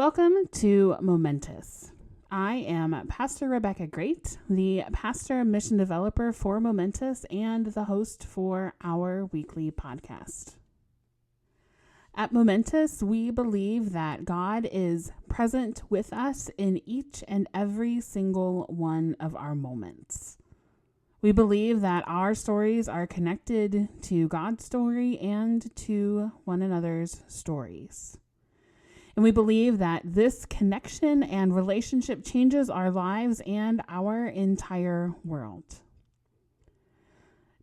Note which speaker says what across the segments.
Speaker 1: Welcome to Momentous. I am Pastor Rebecca Great, the pastor mission developer for Momentous and the host for our weekly podcast. At Momentous, we believe that God is present with us in each and every single one of our moments. We believe that our stories are connected to God's story and to one another's stories. And we believe that this connection and relationship changes our lives and our entire world.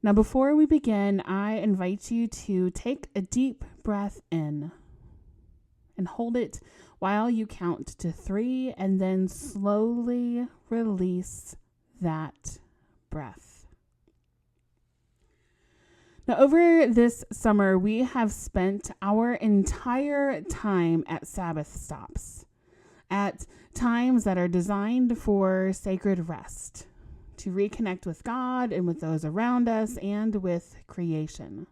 Speaker 1: Now, before we begin, I invite you to take a deep breath in and hold it while you count to 3 and then slowly release that breath. Now, over this summer, we have spent our entire time at Sabbath Stops, at times that are designed for sacred rest, to reconnect with God and with those around us and with creation.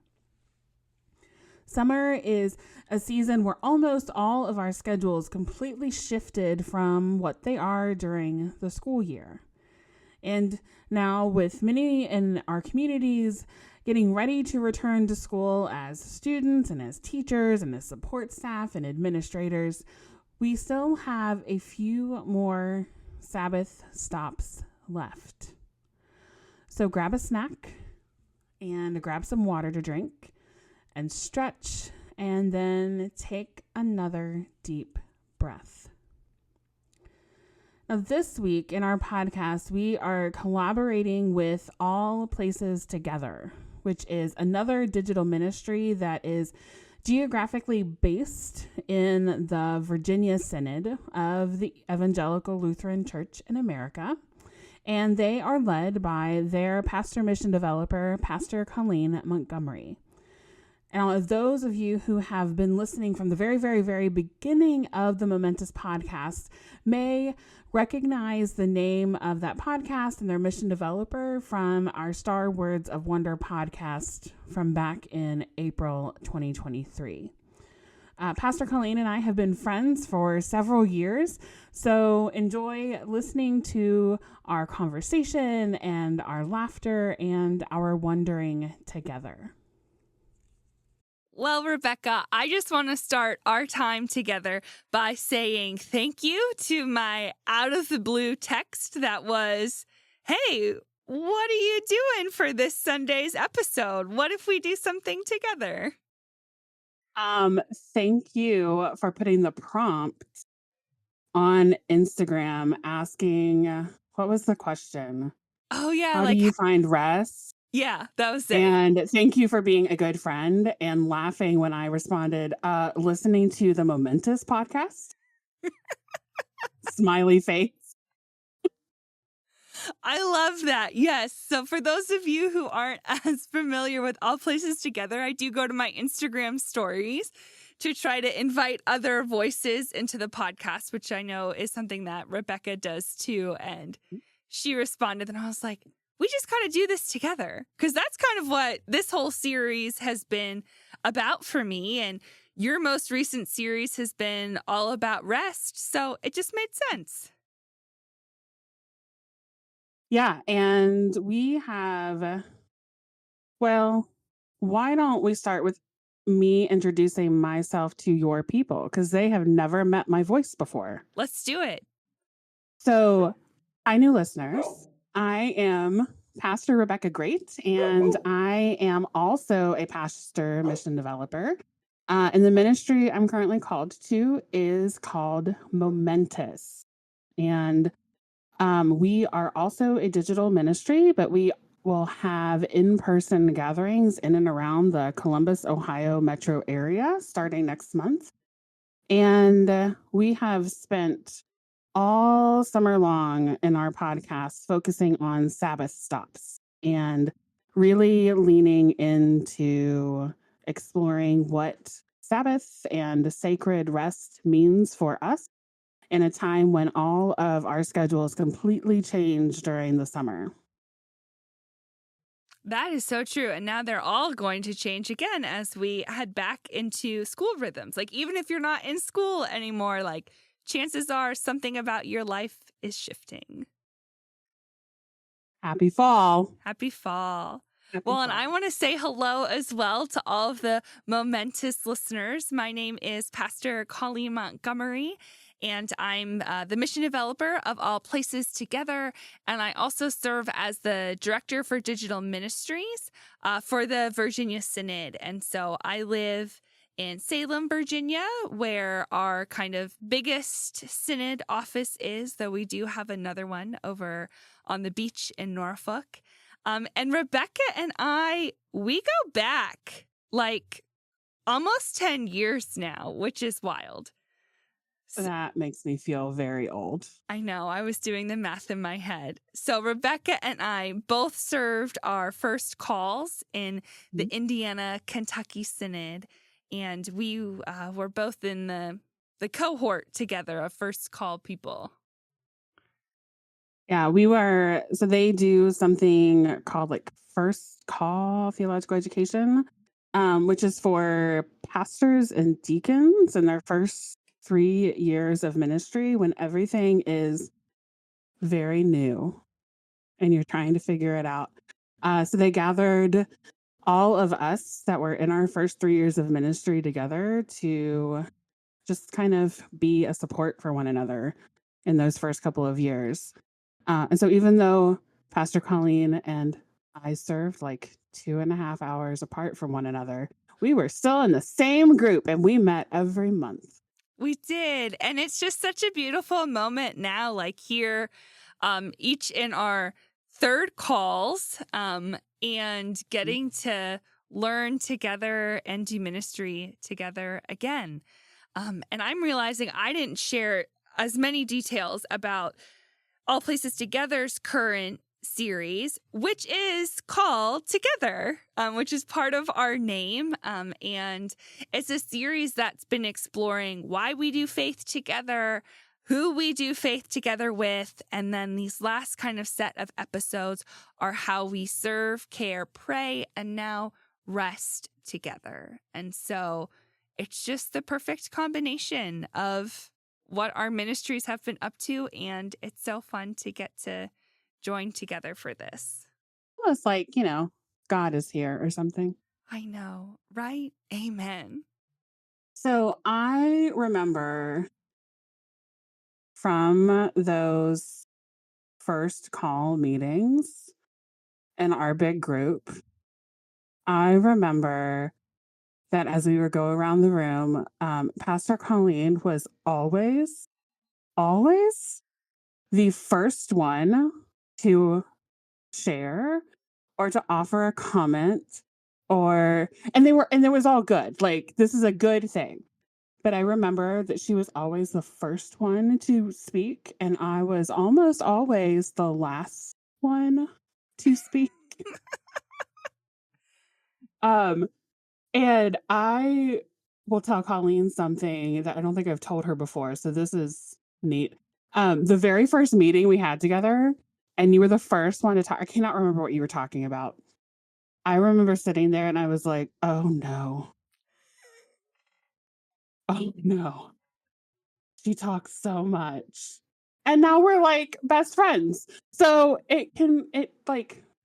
Speaker 1: Summer is a season where almost all of our schedules completely shifted from what they are during the school year. And now with many in our communities getting ready to return to school as students and as teachers and as support staff and administrators, we still have a few more Sabbath stops left. So grab a snack and grab some water to drink and stretch and then take another deep breath. Now, this week in our podcast, we are collaborating with All Places Together, which is another digital ministry that is geographically based in the Virginia Synod of the Evangelical Lutheran Church in America. And they are led by their pastor mission developer, Pastor Colleen Montgomery. Now, those of you who have been listening from the very, very, very beginning of the Momentous podcast may recognize the name of that podcast and their mission developer from our Star Words of Wonder podcast from back in April 2023. Pastor Colleen and I have been friends for several years, so enjoy listening to our conversation and our laughter and our wondering together.
Speaker 2: Well, Rebecca, I just want to start our time together by saying thank you to my out of the blue text that was, hey, what are you doing for this Sunday's episode? What if we do something together?
Speaker 1: Thank you for putting the prompt on Instagram asking, what was the question?
Speaker 2: Oh, yeah.
Speaker 1: How do you find rest?
Speaker 2: Yeah, that was it.
Speaker 1: And thank you for being a good friend and laughing when I responded, listening to the Momentous podcast. Smiley face.
Speaker 2: I love that. Yes. So for those of you who aren't as familiar with All Places Together, I do go to my Instagram stories to try to invite other voices into the podcast, which I know is something that Rebecca does too. And she responded and I was like, we just got to do this together, because that's kind of what this whole series has been about for me. And your most recent series has been all about rest. So it just made sense.
Speaker 1: Yeah. And we have, well, why don't we start with me introducing myself to your people? Because they have never met my voice before.
Speaker 2: Let's do it.
Speaker 1: So, hi, new listeners. I am Pastor Rebecca Great, and I am also a pastor mission developer. And the ministry I'm currently called to is called Momentous. And we are also a digital ministry, but we will have in-person gatherings in and around the Columbus, Ohio metro area starting next month. And we have spent all summer long in our podcast focusing on Sabbath stops and really leaning into exploring what Sabbath and sacred rest means for us in a time when all of our schedules completely change during the summer.
Speaker 2: That is so true. And now they're all going to change again as we head back into school rhythms. Like, even if you're not in school anymore, like chances are something about your life is shifting.
Speaker 1: Happy fall.
Speaker 2: Happy fall.
Speaker 1: Happy
Speaker 2: Well, and
Speaker 1: fall.
Speaker 2: I want to say hello as well to all of the momentous listeners. My name is Pastor Colleen Montgomery, and I'm the mission developer of All Places Together. And I also serve as the director for digital ministries for the Virginia Synod. And so I live in Salem, Virginia, where our kind of biggest synod office is, though we do have another one over on the beach in Norfolk. And Rebecca and I, we go back like almost 10 years now, which is wild.
Speaker 1: That makes me feel very old.
Speaker 2: I know. I was doing the math in my head. So Rebecca and I both served our first calls in the Indiana, Kentucky Synod. And we were both in the cohort together of first call people.
Speaker 1: Yeah, we were. So they do something called like first call theological education, which is for pastors and deacons in their first 3 years of ministry when everything is very new and you're trying to figure it out. So they gathered all of us that were in our first 3 years of ministry together to just kind of be a support for one another in those first couple of years. And so even though Pastor Colleen and I served like 2.5 hours apart from one another, we were still in the same group and we met every month.
Speaker 2: We did. And it's just such a beautiful moment now, like here, each in our third calls and getting to learn together and do ministry together again. And I'm realizing I didn't share as many details about All Places Together's current series, which is called Together, which is part of our name. And it's a series that's been exploring why we do faith together, who we do faith together with. And then these last kind of set of episodes are how we serve, care, pray, and now rest together. And so it's just the perfect combination of what our ministries have been up to. And it's so fun to get to join together for this.
Speaker 1: Well, it's like, God is here or something.
Speaker 2: I know, right? Amen.
Speaker 1: So I remember from those first call meetings in our big group, I remember that as we would go around the room, Pastor Colleen was always the first one to share or to offer a comment and it was all good. Like, this is a good thing. But I remember that she was always the first one to speak, and I was almost always the last one to speak. And I will tell Colleen something that I don't think I've told her before, so this is neat. The very first meeting we had together, and you were the first one to talk. I cannot remember what you were talking about. I remember sitting there and I was like, oh no. Oh no. She talks so much. And now we're like best friends. So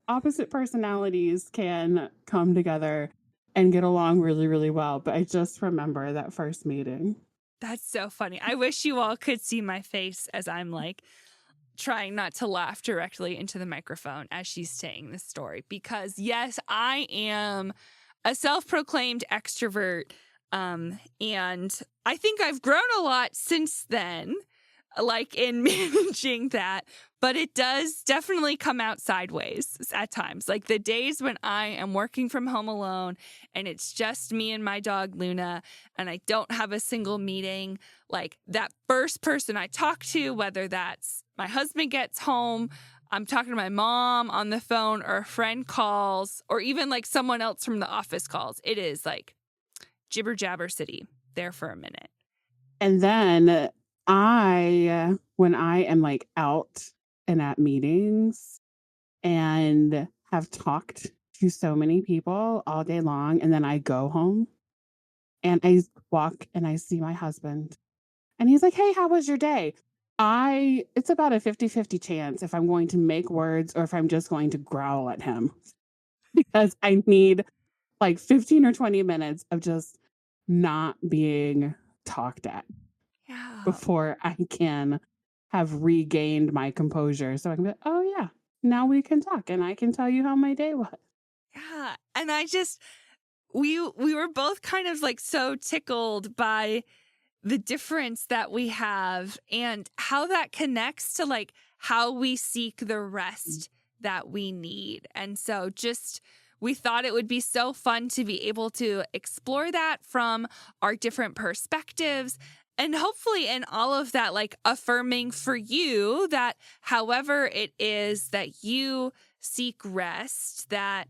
Speaker 1: opposite personalities can come together and get along really, really well. But I just remember that first meeting.
Speaker 2: That's so funny. I wish you all could see my face as I'm like trying not to laugh directly into the microphone as she's saying this story. Because yes, I am a self-proclaimed extrovert. And I think I've grown a lot since then, like in managing that, but it does definitely come out sideways at times. Like the days when I am working from home alone and it's just me and my dog Luna and I don't have a single meeting, like that first person I talk to, whether that's my husband gets home, I'm talking to my mom on the phone, or a friend calls, or even like someone else from the office calls, it is like jibber jabber city there for a minute.
Speaker 1: And then when I am like out and at meetings and have talked to so many people all day long, and then I go home and I walk and I see my husband And he's like, hey, how was your day? It's about a 50-50 chance if I'm going to make words or if I'm just going to growl at him because I need like 15 or 20 minutes of just not being talked at
Speaker 2: Yeah.
Speaker 1: before I can have regained my composure. So I can be like, oh, yeah, now we can talk and I can tell you how my day was.
Speaker 2: Yeah. And we were both kind of like so tickled by the difference that we have and how that connects to like how we seek the rest that we need. And so just we thought it would be so fun to be able to explore that from our different perspectives. And hopefully in all of that, like affirming for you that however it is that you seek rest, that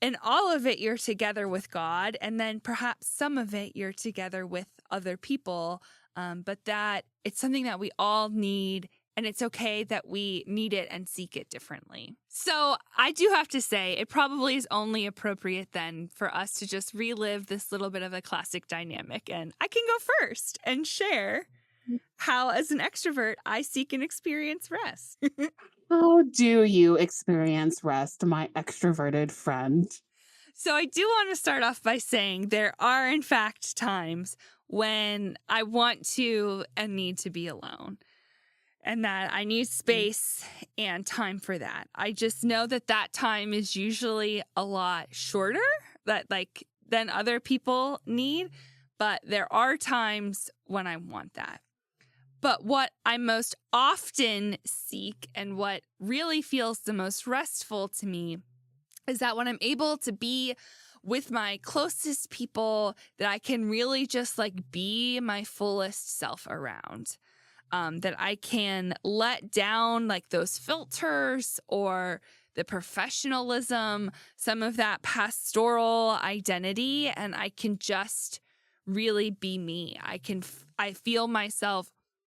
Speaker 2: in all of it, you're together with God, and then perhaps some of it you're together with other people, but that it's something that we all need, and it's okay that we need it and seek it differently. So I do have to say, it probably is only appropriate then for us to just relive this little bit of a classic dynamic, and I can go first and share how, as an extrovert, I seek and experience rest.
Speaker 1: How do you experience rest, my extroverted friend?
Speaker 2: So I do want to start off by saying there are, in fact, times when I want to and need to be alone and that I need space and time for that. I just know that that time is usually a lot shorter than other people need, but there are times when I want that. But what I most often seek and what really feels the most restful to me is that when I'm able to be with my closest people, that I can really just like be my fullest self around. That I can let down like those filters or the professionalism, some of that pastoral identity, and I can just really be me. I feel myself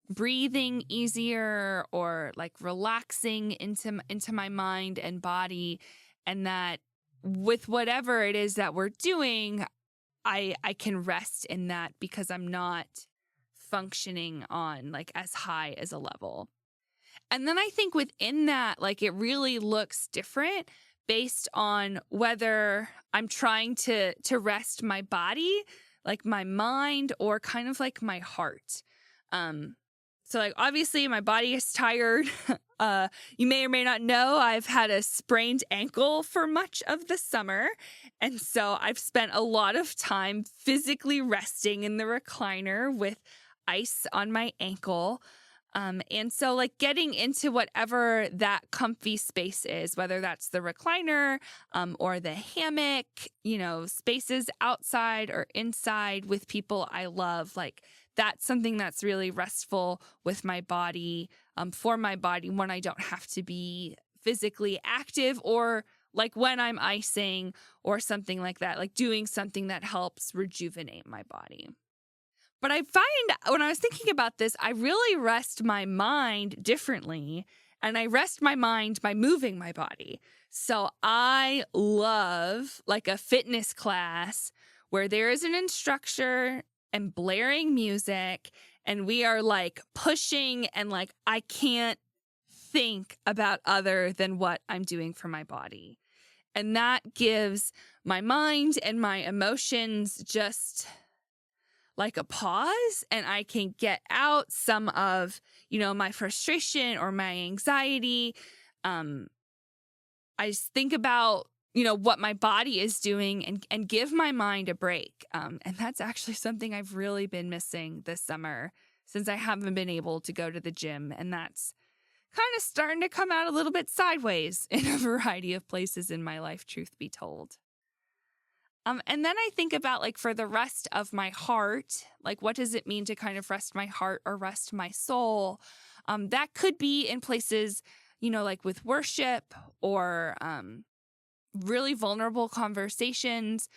Speaker 2: breathing easier or like relaxing into my mind and body, and that with whatever it is that we're doing, I can rest in that because I'm not functioning on like as high as a level. And then I think within that, like it really looks different based on whether I'm trying to rest my body, like my mind, or kind of like my heart. So like obviously my body is tired. You may or may not know I've had a sprained ankle for much of the summer. And so I've spent a lot of time physically resting in the recliner with ice on my ankle. And so like getting into whatever that comfy space is, whether that's the recliner or the hammock, spaces outside or inside with people I love, like that's something that's really restful with my body, for my body when I don't have to be physically active, or like when I'm icing or something like that, like doing something that helps rejuvenate my body. But I find when I was thinking about this, I really rest my mind differently, and I rest my mind by moving my body. So I love like a fitness class where there is an instructor and blaring music, and we are like pushing, and like I can't think about other than what I'm doing for my body. And that gives my mind and my emotions just like a pause, and I can get out some of, my frustration or my anxiety. I just think about, what my body is doing and give my mind a break. And that's actually something I've really been missing this summer since I haven't been able to go to the gym. And that's kind of starting to come out a little bit sideways in a variety of places in my life, truth be told. And then I think about like for the rest of my heart, like what does it mean to kind of rest my heart or rest my soul? That could be in places, like with worship or really vulnerable conversations,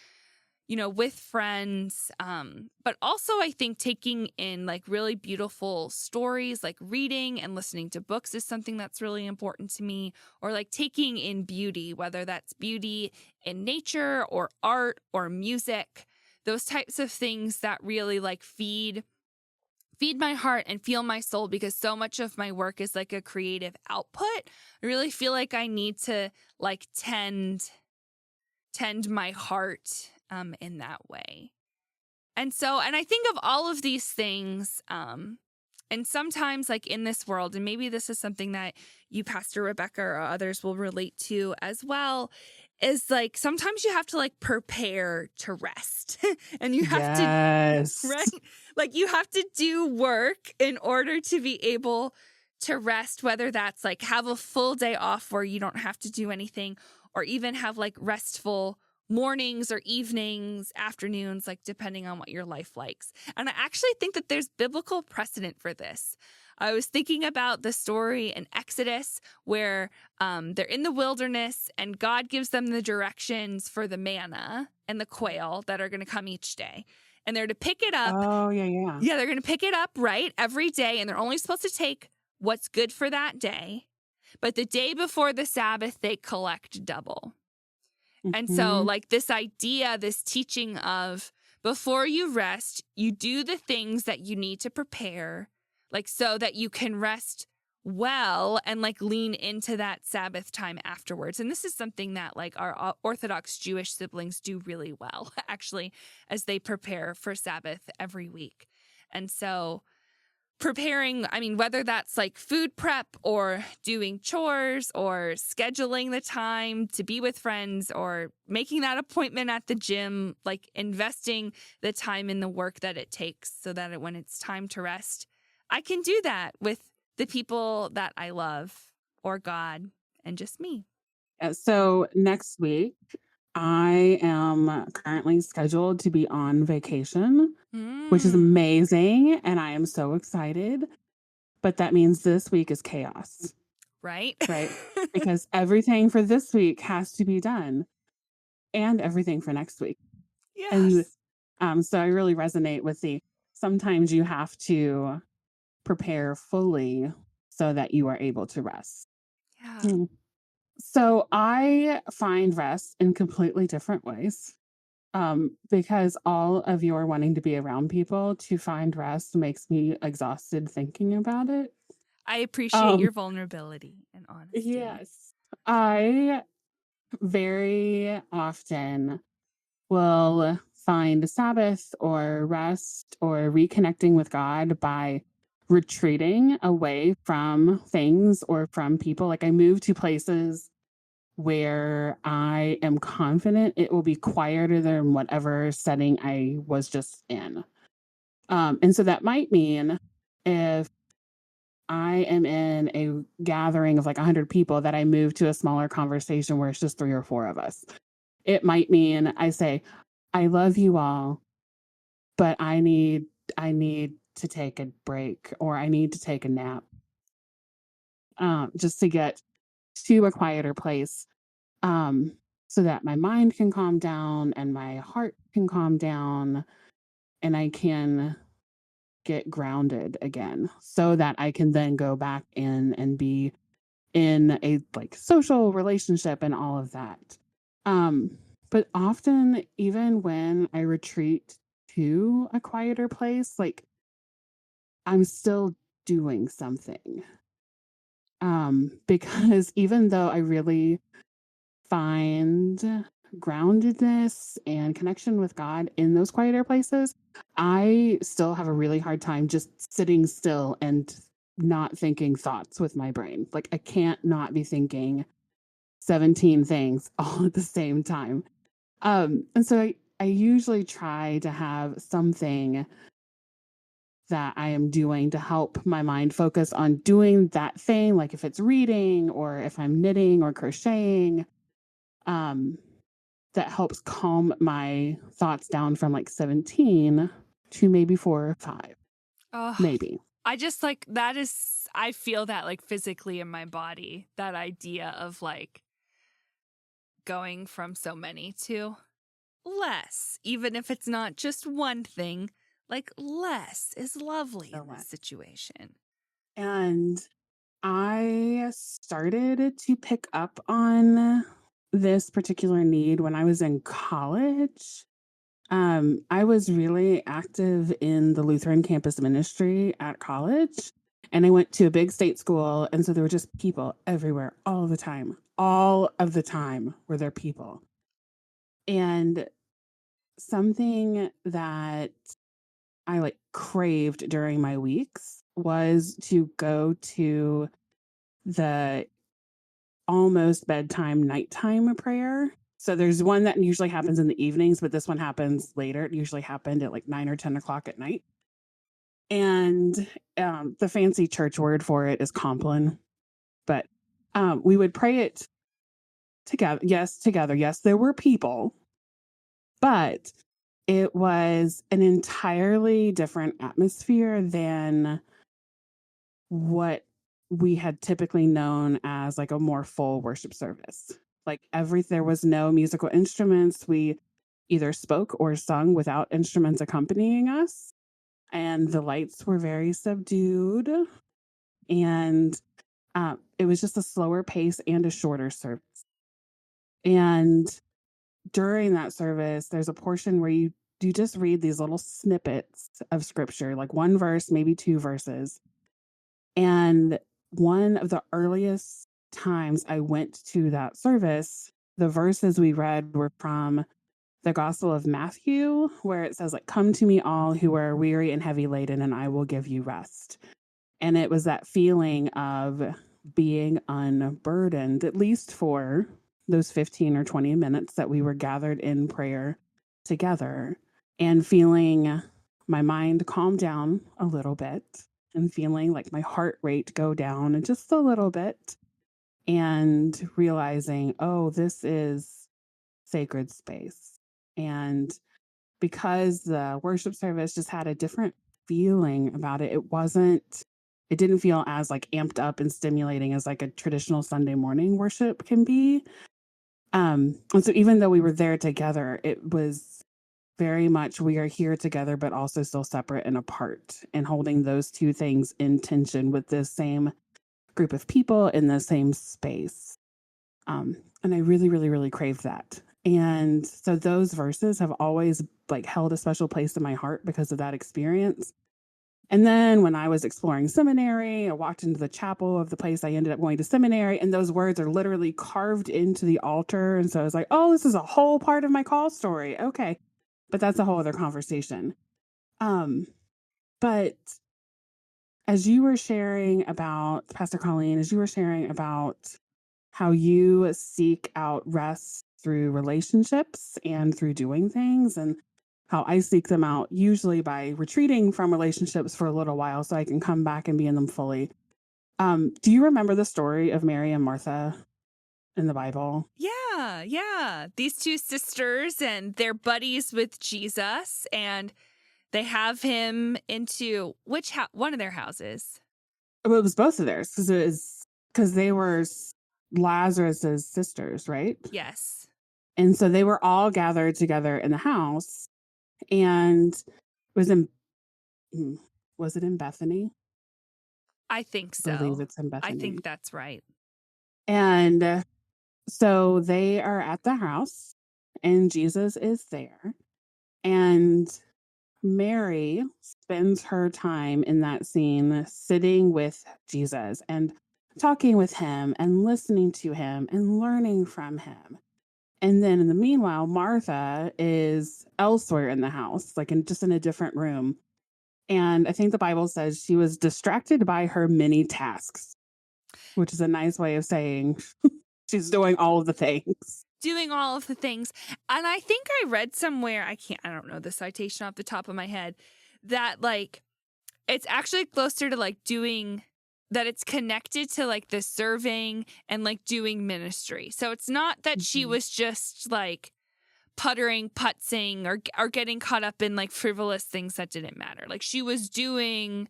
Speaker 2: with friends. But also I think taking in like really beautiful stories, like reading and listening to books is something that's really important to me, or like taking in beauty, whether that's beauty in nature or art or music, those types of things that really like feed feed my heart and fuel my soul, because so much of my work is like a creative output. I really feel like I need to like tend my heart in that way. And I think of all of these things, and sometimes like in this world, and maybe this is something that you, Pastor Rebecca, or others will relate to as well, is like sometimes you have to like prepare to rest and you have to,
Speaker 1: Yes.
Speaker 2: right? Like you have to do work in order to be able to rest, whether that's like have a full day off where you don't have to do anything, or even have like restful mornings or evenings, afternoons, like depending on what your life likes. And I actually think that there's biblical precedent for this. I was thinking about the story in Exodus where they're in the wilderness and God gives them the directions for the manna and the quail that are going to come each day. And they're to pick it up.
Speaker 1: Oh, yeah.
Speaker 2: Yeah, they're going to pick it up, right, every day. And they're only supposed to take what's good for that day. But the day before the Sabbath, they collect double. And so, like, this idea, this teaching of before you rest, you do the things that you need to prepare, like, so that you can rest well and, like, lean into that Sabbath time afterwards. And this is something that, like, our Orthodox Jewish siblings do really well, actually, as they prepare for Sabbath every week. And so, preparing, I mean, whether that's like food prep or doing chores or scheduling the time to be with friends or making that appointment at the gym, like investing the time in the work that it takes so that when it's time to rest, I can do that with the people that I love or God and just me.
Speaker 1: So next week, I am currently scheduled to be on vacation, which is amazing. And I am so excited. But that means this week is chaos,
Speaker 2: Right?
Speaker 1: right? Because everything for this week has to be done and everything for next week.
Speaker 2: Yes.
Speaker 1: And so I really resonate with sometimes you have to prepare fully so that you are able to rest.
Speaker 2: Yeah.
Speaker 1: So I find rest in completely different ways. Because all of your wanting to be around people to find rest makes me exhausted thinking about it.
Speaker 2: I appreciate your vulnerability and honesty.
Speaker 1: Yes. I very often will find Sabbath or rest or reconnecting with God by retreating away from things or from people. Like I move to places where I am confident it will be quieter than whatever setting I was just in. And so that might mean if I am in a gathering of like 100 people that I move to a smaller conversation where it's just 3 or 4 of us. It might mean I say, I love you all, but I need to take a break or I need to take a nap. Just to get to a quieter place. So that my mind can calm down and my heart can calm down and I can get grounded again so that I can then go back in and be in a like social relationship and all of that. But often even when I retreat to a quieter place, like I'm still doing something. Because even though I really find groundedness and connection with God in those quieter places, I still have a really hard time just sitting still and not thinking thoughts with my brain. Like I can't not be thinking 17 things all at the same time. And so I usually try to have something that I am doing to help my mind focus on doing that thing, like if it's reading or if I'm knitting or crocheting. Um, that helps calm my thoughts down from like 17 to maybe 4 or 5.
Speaker 2: Oh,
Speaker 1: Maybe.
Speaker 2: I just like that is, I feel that like physically in my body, that idea of like going from so many to less, even if it's not just one thing, like less is lovely
Speaker 1: So
Speaker 2: in this
Speaker 1: much.
Speaker 2: situation.
Speaker 1: And I started to pick up on this particular need when I was in college. I was really active in the Lutheran campus ministry at college, and I went to a big state school, and so there were just people everywhere all the time. All of the time were there people. And something that I like craved during my weeks was to go to the almost bedtime nighttime prayer. So there's one that usually happens in the evenings, but this one happens later. It usually happened at like 9 or 10 o'clock at night. And the fancy church word for it is Compline. But we would pray it together. Yes, together. Yes, there were people, but it was an entirely different atmosphere than what we had typically known as like a more full worship service. Like there was no musical instruments. We either spoke or sung without instruments accompanying us. And the lights were very subdued. And it was just a slower pace and a shorter service. And during that service, there's a portion where you just read these little snippets of scripture, like one verse, maybe two verses. And one of the earliest times I went to that service, the verses we read were from the Gospel of Matthew, where it says, like, come to me all who are weary and heavy laden, and I will give you rest. And it was that feeling of being unburdened, at least for those 15 or 20 minutes that we were gathered in prayer together, and feeling my mind calm down a little bit and feeling like my heart rate go down just a little bit and realizing, oh, this is sacred space. And because the worship service just had a different feeling about it, it didn't feel as like amped up and stimulating as like a traditional Sunday morning worship can be. And so even though we were there together, it was very much we are here together, but also still separate and apart, and holding those two things in tension with the same group of people in the same space. And I really, really, really crave that. And so those verses have always like held a special place in my heart because of that experience. And then when I was exploring seminary, I walked into the chapel of the place I ended up going to seminary, and those words are literally carved into the altar. And so I was like, oh, this is a whole part of my call story. Okay. But that's a whole other conversation. But as you were sharing about, Pastor Colleen, as you were sharing about how you seek out rest through relationships and through doing things, and how I seek them out usually by retreating from relationships for a little while so I can come back and be in them fully. Do you remember the story of Mary and Martha in the Bible?
Speaker 2: Yeah. These two sisters, and they're buddies with Jesus, and they have him into one of their houses?
Speaker 1: Well, it was both of theirs because they were Lazarus's sisters, right?
Speaker 2: Yes.
Speaker 1: And so they were all gathered together in the house, and was it in Bethany?
Speaker 2: I think so.
Speaker 1: I believe it's in
Speaker 2: I
Speaker 1: Bethany.
Speaker 2: think that's right.
Speaker 1: And so they are at the house, and Jesus is there, and Mary spends her time in that scene sitting with Jesus and talking with him and listening to him and learning from him. And then in the meanwhile, Martha is elsewhere in the house, like just in a different room. And I think the Bible says she was distracted by her many tasks, which is a nice way of saying she's doing all of the things.
Speaker 2: Doing all of the things. And I think I read somewhere, I don't know the citation off the top of my head, that like it's actually closer to like doing, that it's connected to like the serving and like doing ministry. So it's not that she was just like putzing or getting caught up in like frivolous things that didn't matter. Like she was doing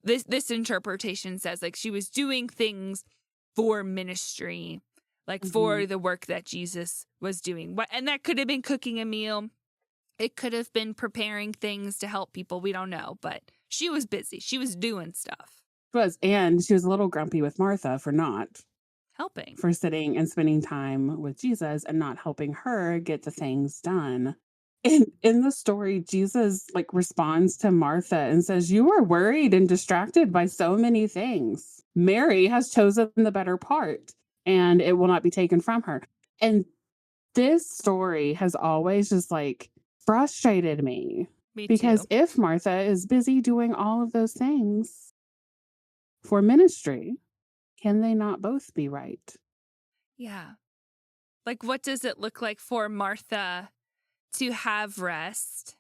Speaker 2: this interpretation says like she was doing things for ministry, like for the work that Jesus was doing. And that could have been cooking a meal. It could have been preparing things to help people. We don't know, but she was busy. She was doing stuff.
Speaker 1: And she was a little grumpy with Martha for not
Speaker 2: helping,
Speaker 1: for sitting and spending time with Jesus and not helping her get the things done. in the story, Jesus like responds to Martha and says, "You are worried and distracted by so many things. Mary has chosen the better part, and it will not be taken from her." And this story has always just like frustrated me
Speaker 2: Me
Speaker 1: because
Speaker 2: too.
Speaker 1: if Martha is busy doing all of those things for ministry, can they not both be right?
Speaker 2: Yeah. Like, what does it look like for Martha to have rest?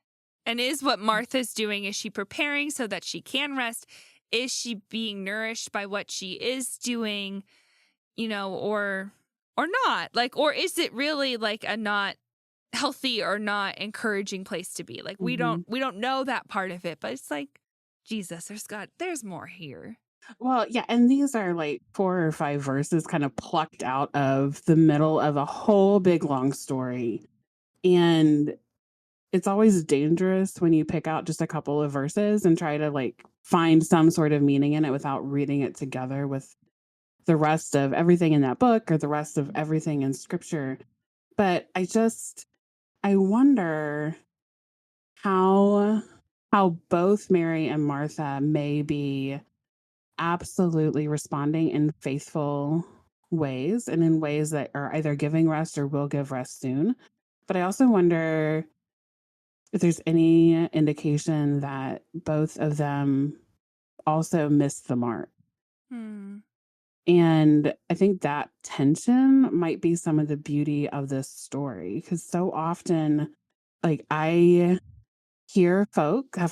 Speaker 2: And is what Martha's doing, is she preparing so that she can rest? Is she being nourished by what she is doing, or not? Like, or is it really like a not healthy or not encouraging place to be? Like, we don't
Speaker 1: Mhm.
Speaker 2: we don't know that part of it, but it's like, Jesus, there's more here.
Speaker 1: Well, yeah, and these are like 4 or 5 verses kind of plucked out of the middle of a whole big long story. And it's always dangerous when you pick out just a couple of verses and try to like find some sort of meaning in it without reading it together with the rest of everything in that book or the rest of everything in scripture. But I wonder how both Mary and Martha may be absolutely responding in faithful ways and in ways that are either giving rest or will give rest soon. But I also wonder if there's any indication that both of them also missed the mark.
Speaker 2: Hmm.
Speaker 1: And I think that tension might be some of the beauty of this story because so often, like, have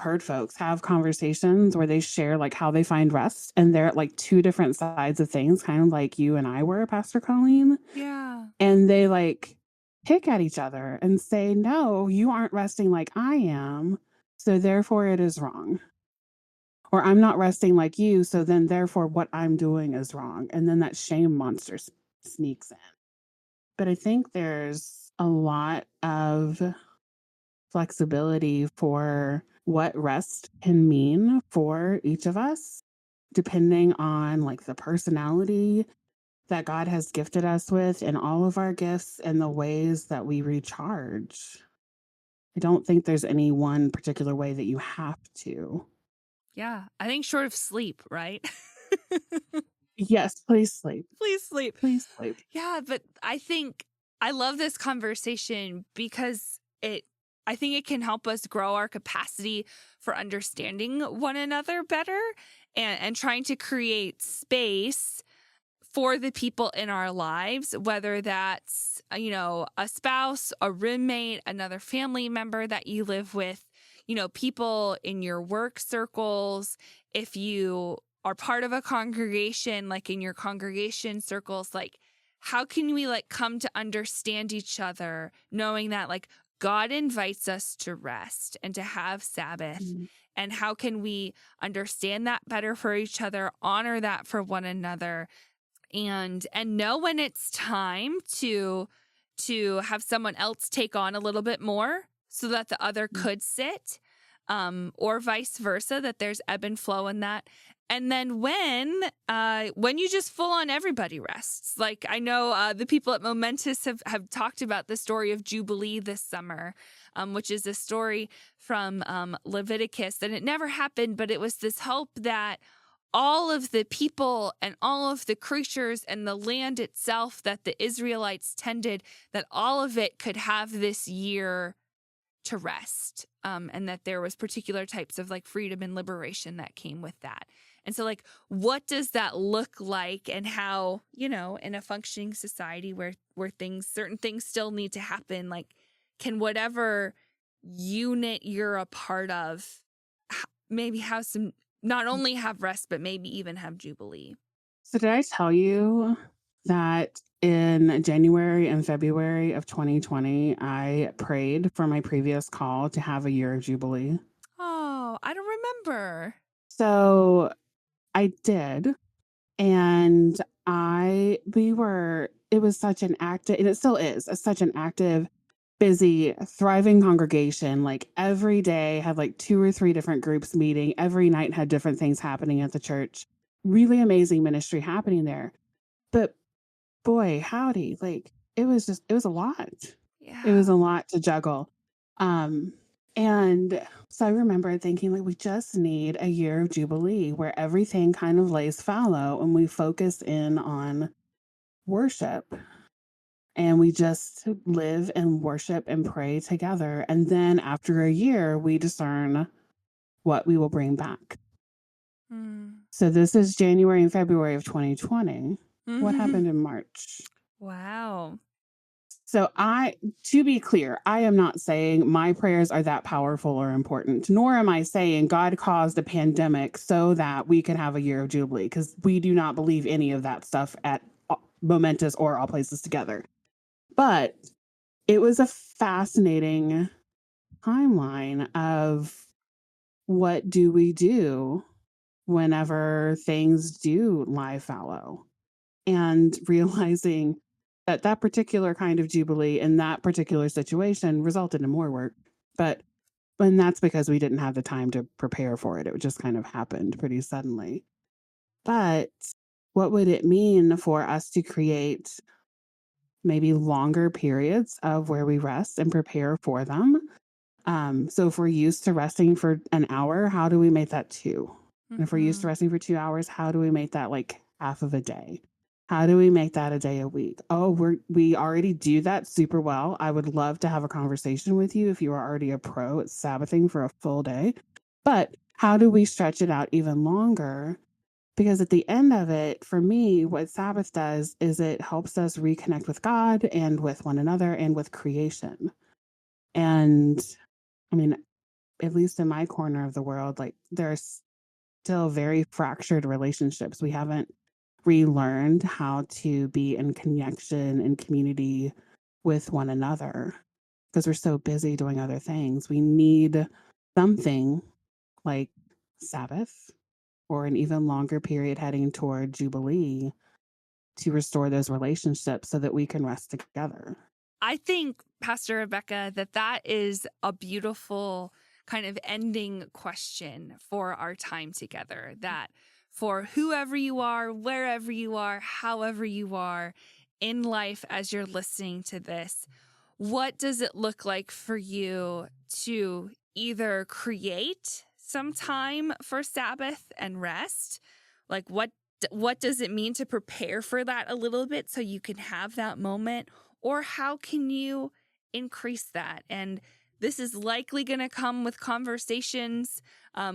Speaker 1: heard folks have conversations where they share like how they find rest and they're at like two different sides of things, kind of like you and I were, Pastor Colleen.
Speaker 2: Yeah.
Speaker 1: And they like pick at each other and say, "No, you aren't resting like I am. So therefore it is wrong." Or "I'm not resting like you. So then therefore what I'm doing is wrong." And then that shame monster sneaks in. But I think there's a lot of flexibility for what rest can mean for each of us, depending on like the personality that God has gifted us with and all of our gifts and the ways that we recharge. I don't think there's any one particular way that you have to.
Speaker 2: Yeah. I think short of sleep, right?
Speaker 1: Yes, please sleep.
Speaker 2: Please sleep.
Speaker 1: Please sleep.
Speaker 2: Yeah, but I think I love this conversation because I think it can help us grow our capacity for understanding one another better, and trying to create space for the people in our lives, whether that's, a spouse, a roommate, another family member that you live with, people in your work circles. If you are part of a congregation, like in your congregation circles, like, how can we like come to understand each other, knowing that like God invites us to rest and to have Sabbath?
Speaker 1: Mm.
Speaker 2: And how can we understand that better for each other, honor that for one another, and know when it's time to have someone else take on a little bit more so that the other could sit, or vice versa, that there's ebb and flow in that. And then when you just full on everybody rests, like I know the people at Momentous have talked about the story of Jubilee this summer, which is a story from Leviticus, and it never happened, but it was this hope that all of the people and all of the creatures and the land itself that the Israelites tended, that all of it could have this year to rest, and that there was particular types of like freedom and liberation that came with that. And so like, what does that look like, and how, in a functioning society where certain things still need to happen, like, can whatever unit you're a part of maybe have some, not only have rest, but maybe even have Jubilee?
Speaker 1: So, did I tell you that in January and February of 2020, I prayed for my previous call to have a year of Jubilee?
Speaker 2: Oh, I don't remember.
Speaker 1: So, I did. And it was such an active, and it still is, such an active, busy, thriving congregation. Like every day had like 2 or 3 different groups meeting. Every night had different things happening at the church. Really amazing ministry happening there. But boy, howdy, like it was a lot. It was
Speaker 2: Yeah.
Speaker 1: a lot to juggle. And so I remember thinking, like, we just need a year of Jubilee where everything kind of lays fallow and we focus in on worship and we just live and worship and pray together. And then after a year, we discern what we will bring back. So this is January and February of 2020. What happened in March?
Speaker 2: Wow.
Speaker 1: So to be clear, I am not saying my prayers are that powerful or important, nor am I saying God caused a pandemic so that we can have a year of Jubilee, because we do not believe any of that stuff at Momentous or All Places Together. But it was a fascinating timeline of what do we do whenever things do lie fallow, and realizing that that particular kind of Jubilee in that particular situation resulted in more work. And that's because we didn't have the time to prepare for it. It just kind of happened pretty suddenly. But what would it mean for us to create maybe longer periods of where we rest and prepare for them? So if we're used to resting for an hour, how do we make that 2? And if we're used to resting for 2 hours, how do we make that like half of a day? How do we make that a day a week? Oh, we already do that super well. I would love to have a conversation with you if you are already a pro at Sabbathing for a full day. But how do we stretch it out even longer? Because at the end of it, for me, what Sabbath does is it helps us reconnect with God and with one another and with creation. And I mean, at least in my corner of the world, like there's still very fractured relationships. We haven't relearned how to be in connection and community with one another because we're so busy doing other things. We need something like Sabbath or an even longer period heading toward Jubilee to restore those relationships so that we can rest together.
Speaker 2: I think, Pastor Rebecca, that is a beautiful kind of ending question for our time together, that for whoever you are, wherever you are, however you are in life as you're listening to this, what does it look like for you to either create some time for Sabbath and rest? Like what does it mean to prepare for that a little bit so you can have that moment? Or how can you increase that? And this is likely going to come with conversations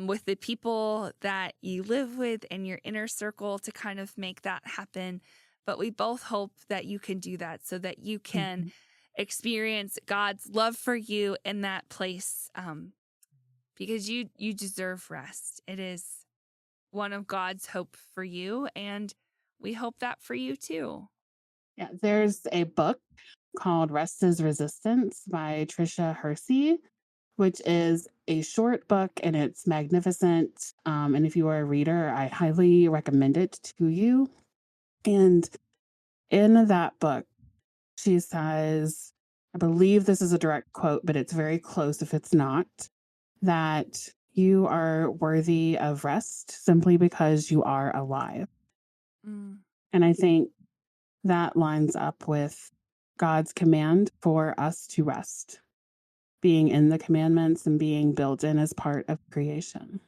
Speaker 2: with the people that you live with in your inner circle to kind of make that happen. But we both hope that you can do that so that you can experience God's love for you in that place, because you deserve rest. It is one of God's hope for you, and we hope that for you too.
Speaker 1: Yeah, there's a book called Rest is Resistance by Tricia Hersey, which is a short book and it's magnificent. And if you are a reader, I highly recommend it to you. And in that book, she says, I believe this is a direct quote, but it's very close if it's not, that you are worthy of rest simply because you are alive. And I think that lines up with God's command for us to rest, being in the commandments and being built in as part of creation.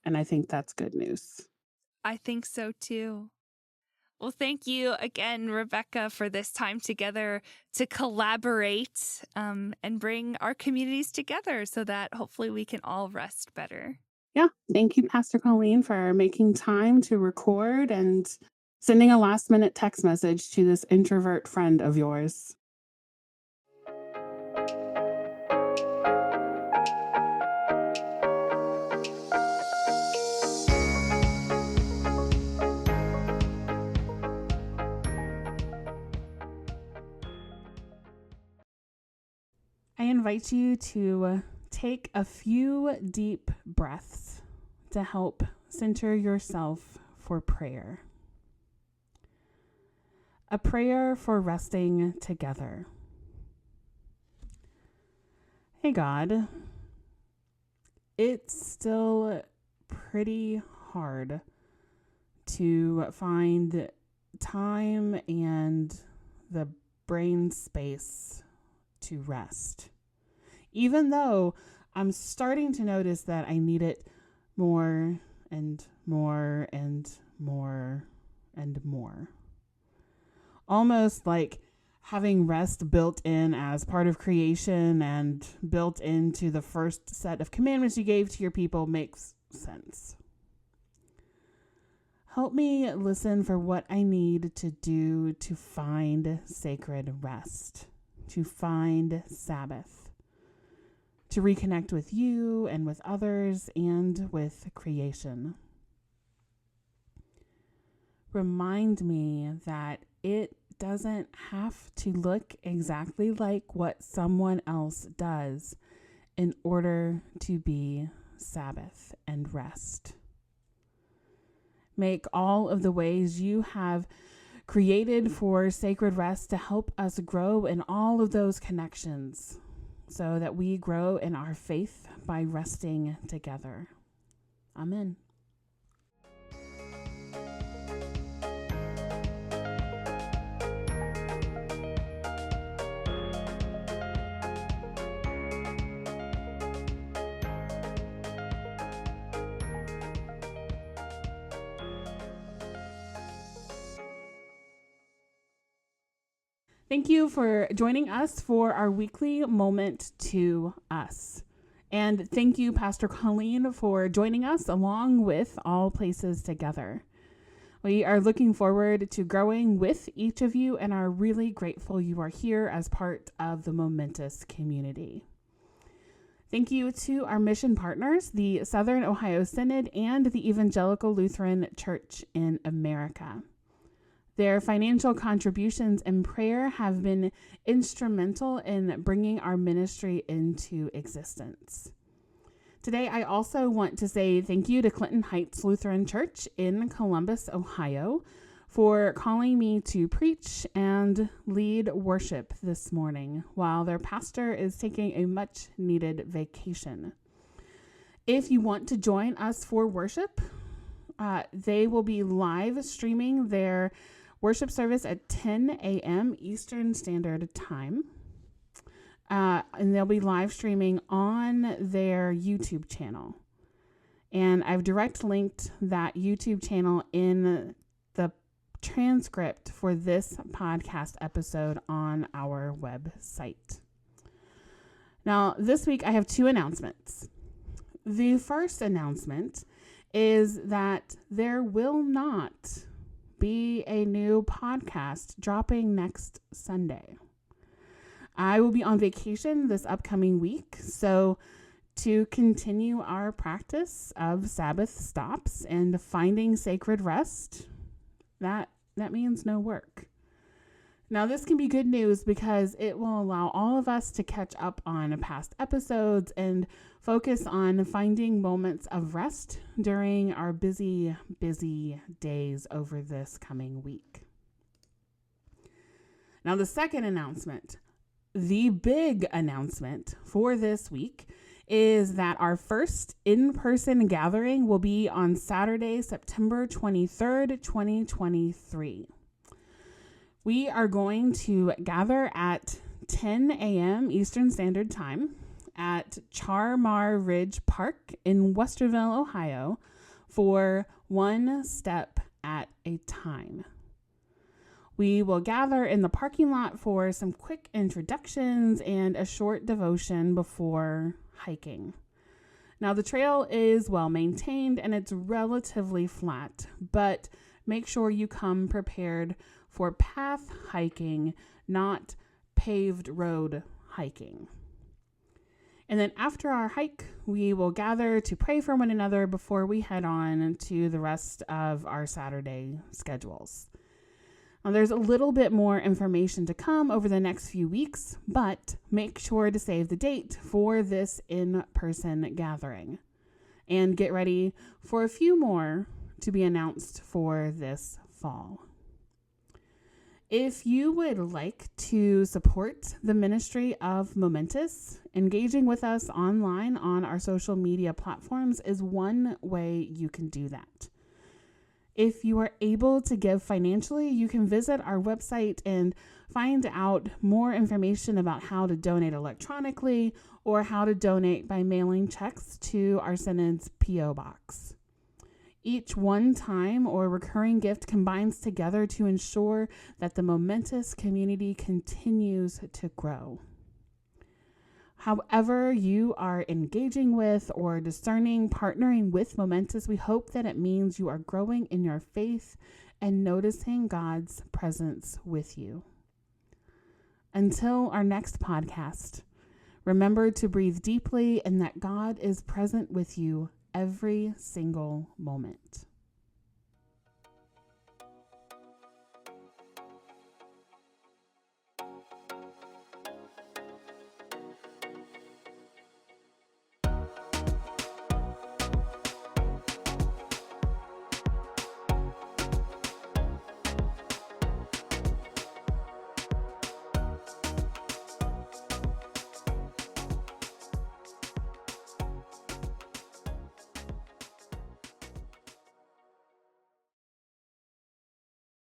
Speaker 1: And I think that's good news.
Speaker 2: I think so too. Well, thank you again, Rebecca, for this time together to collaborate and bring our communities together so that hopefully we can all rest better.
Speaker 1: Yeah. Thank you, Pastor Colleen, for making time to record and sending a last-minute text message to this introvert friend of yours. I invite you to take a few deep breaths to help center yourself for prayer. A prayer for resting together. Hey God, it's still pretty hard to find time and the brain space to rest. even though I'm starting to notice that I need it more and more and more and more. Almost like having rest built in as part of creation and built into the first set of commandments you gave to your people makes sense. Help me listen for what I need to do to find sacred rest, to find Sabbath, to reconnect with you and with others and with creation. Remind me that it doesn't have to look exactly like what someone else does in order to be Sabbath and rest. Make all of the ways you have created for sacred rest to help us grow in all of those connections so that we grow in our faith by resting together. Amen. Thank you for joining us for our weekly moment to us. And thank you, Pastor Colleen, for joining us along with All Places Together. We are looking forward to growing with each of you and are really grateful you are here as part of the Momentous community. Thank you to our mission partners, the Southern Ohio Synod and the Evangelical Lutheran Church in America. Their financial contributions and prayer have been instrumental in bringing our ministry into existence. Today, I also want to say thank you to Clinton Heights Lutheran Church in Columbus, Ohio, for calling me to preach and lead worship this morning while their pastor is taking a much-needed vacation. If you want to join us for worship, they will be live streaming their worship service at 10 a.m. Eastern Standard Time. And they'll be live streaming on their YouTube channel. And I've direct linked that YouTube channel in the transcript for this podcast episode on our website. Now, this week I have two announcements. The first announcement is that there will not be a new podcast dropping next Sunday. I will be on vacation this upcoming week, so to continue our practice of Sabbath stops and finding sacred rest, that means no work. Now, this can be good news because it will allow all of us to catch up on past episodes and focus on finding moments of rest during our busy days over this coming week. Now, the second announcement, the big announcement for this week, is that our first in-person gathering will be on Saturday, September 23rd, 2023. We are going to gather at 10 a.m. Eastern Standard Time at Charmar Ridge Park in Westerville, Ohio, for One Step at a Time. We will gather in the parking lot for some quick introductions and a short devotion before hiking. Now, the trail is well maintained and it's relatively flat, but make sure you come prepared for path hiking, not paved road hiking. And then after our hike, we will gather to pray for one another before we head on to the rest of our Saturday schedules. Now, there's a little bit more information to come over the next few weeks, but make sure to save the date for this in-person gathering and get ready for a few more to be announced for this fall. If you would like to support the ministry of Momentous, engaging with us online on our social media platforms is one way you can do that. If you are able to give financially, you can visit our website and find out more information about how to donate electronically or how to donate by mailing checks to our Synod's P.O. Box. Each one-time or recurring gift combines together to ensure that the momentous community continues to grow. However you are engaging with or discerning, partnering with Momentous, we hope that it means you are growing in your faith and noticing God's presence with you. Until our next podcast, remember to breathe deeply and that God is present with you every single moment.